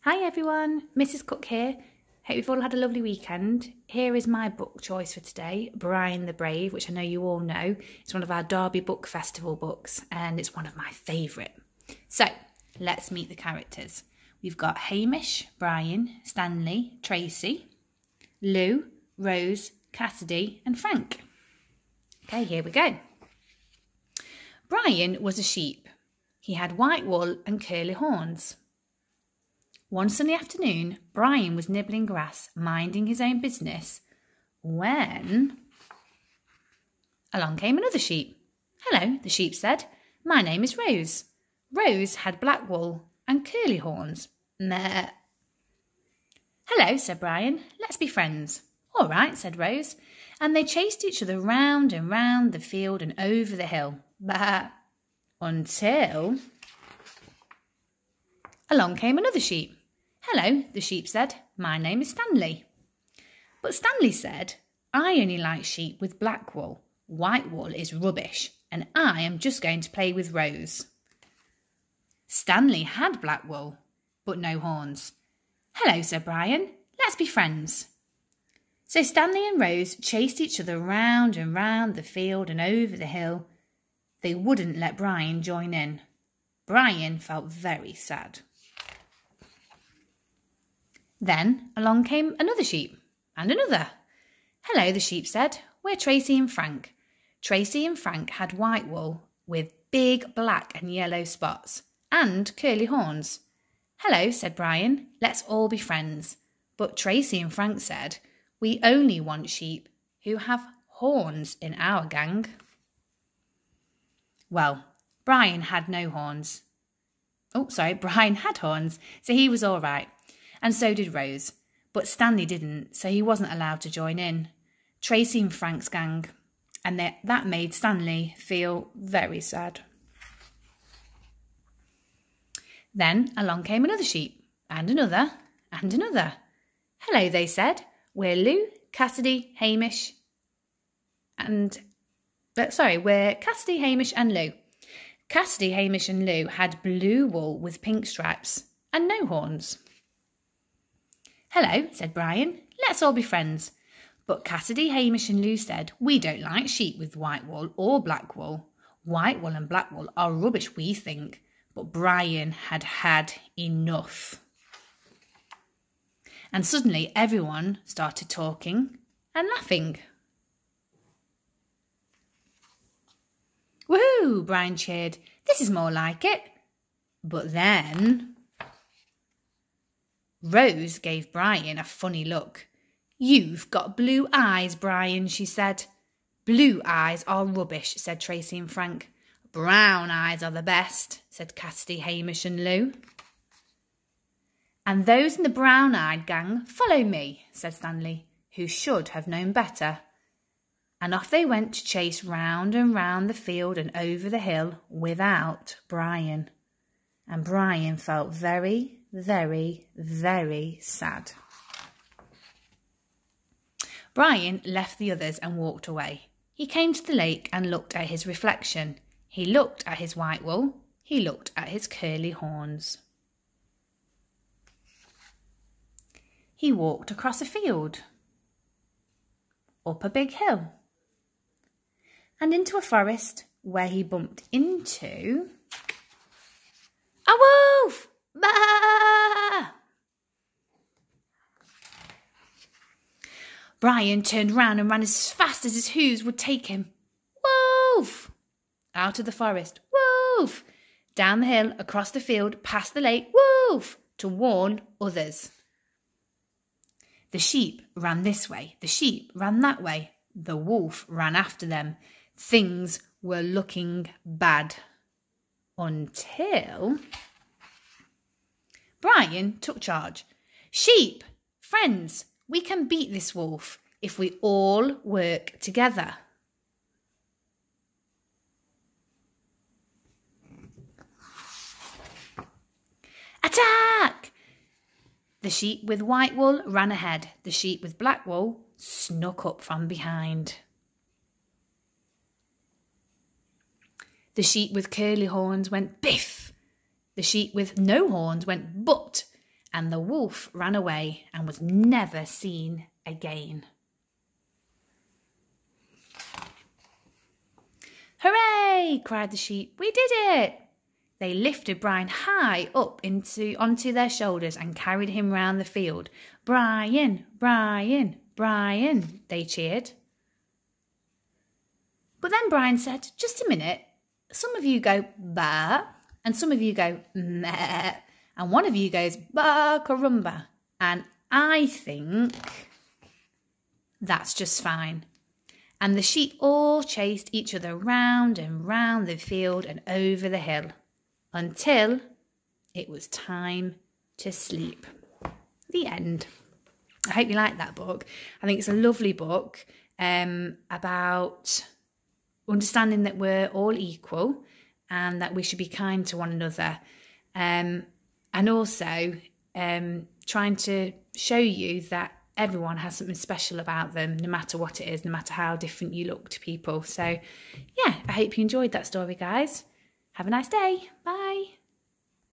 Hi everyone, Mrs. Cook here. Hope you've all had a lovely weekend. Here is my book choice for today, Brian the Brave, which I know you all know. It's one of our Derby Book Festival books and it's one of my favourite. So, let's meet the characters. We've got Hamish, Brian, Stanley, Tracy, Lou, Rose, Cassidy and Frank. Okay, here we go. Brian was a sheep. He had white wool and curly horns. One sunny afternoon, Brian was nibbling grass, minding his own business, when along came another sheep. "Hello," the sheep said. "My name is Rose." Rose had black wool and curly horns. Meh. "Hello," said Brian. "Let's be friends." "All right," said Rose, and they chased each other round and round the field and over the hill. Bah! Until along came another sheep. "Hello," the sheep said. "My name is Stanley." But Stanley said, "I only like sheep with black wool. White wool is rubbish, and I am just going to play with Rose." Stanley had black wool, but no horns. "Hello," said Brian. "Let's be friends." So Stanley and Rose chased each other round and round the field and over the hill. They wouldn't let Brian join in. Brian felt very sad. Then along came another sheep, and another. "Hello," the sheep said. "We're Tracy and Frank." Tracy and Frank had white wool with big black and yellow spots and curly horns. "Hello," said Brian. "Let's all be friends." But Tracy and Frank said, "We only want sheep who have horns in our gang." Well, Brian had no horns. Brian had horns, so he was all right. And so did Rose. But Stanley didn't, so he wasn't allowed to join in. Tracy and Frank's gang. And that made Stanley feel very sad. Then along came another sheep, and another, and another. "Hello," they said. "We're Lou, Cassidy, Hamish, we're Cassidy, Hamish and Lou." Cassidy, Hamish and Lou had blue wool with pink stripes and no horns. "Hello," said Brian. "Let's all be friends." But Cassidy, Hamish and Lou said, "We don't like sheep with white wool or black wool. White wool and black wool are rubbish, we think." But Brian had had enough. And suddenly everyone started talking and laughing. "Woohoo!" Brian cheered. "This is more like it." But then Rose gave Brian a funny look. "You've got blue eyes, Brian," she said. "Blue eyes are rubbish," said Tracy and Frank. "Brown eyes are the best," said Cassidy, Hamish and Lou. "And those in the brown-eyed gang follow me," said Stanley, who should have known better. And off they went to chase round and round the field and over the hill without Brian. And Brian felt very, very, very sad. Brian left the others and walked away. He came to the lake and looked at his reflection. He looked at his white wool. He looked at his curly horns. He walked across a field, up a big hill, and into a forest where he bumped into a wolf! Bah! Brian turned round and ran as fast as his hooves would take him. Wolf! Out of the forest. Wolf! Down the hill, across the field, past the lake. Wolf! To warn others. The sheep ran this way. The sheep ran that way. The wolf ran after them. Things were looking bad. Until Brian took charge. "Sheep, friends, we can beat this wolf if we all work together." Attack! The sheep with white wool ran ahead. The sheep with black wool snuck up from behind. The sheep with curly horns went biff. The sheep with no horns went butt. and the wolf ran away and was never seen again. "Hooray!" cried the sheep. "We did it!" They lifted Brian high up onto their shoulders and carried him round the field. "Brian, Brian, Brian," they cheered. But then Brian said, "Just a minute. Some of you go ba, and some of you go meh, and one of you goes ba carumba, and I think that's just fine." And the sheep all chased each other round and round the field and over the hill until it was time to sleep. The end. I hope you like that book. I think it's a lovely book about understanding that we're all equal and that we should be kind to one another, and also trying to show you that everyone has something special about them, no matter what it is, no matter how different you look to people. So yeah, I hope you enjoyed that story, guys. Have a nice day. Bye.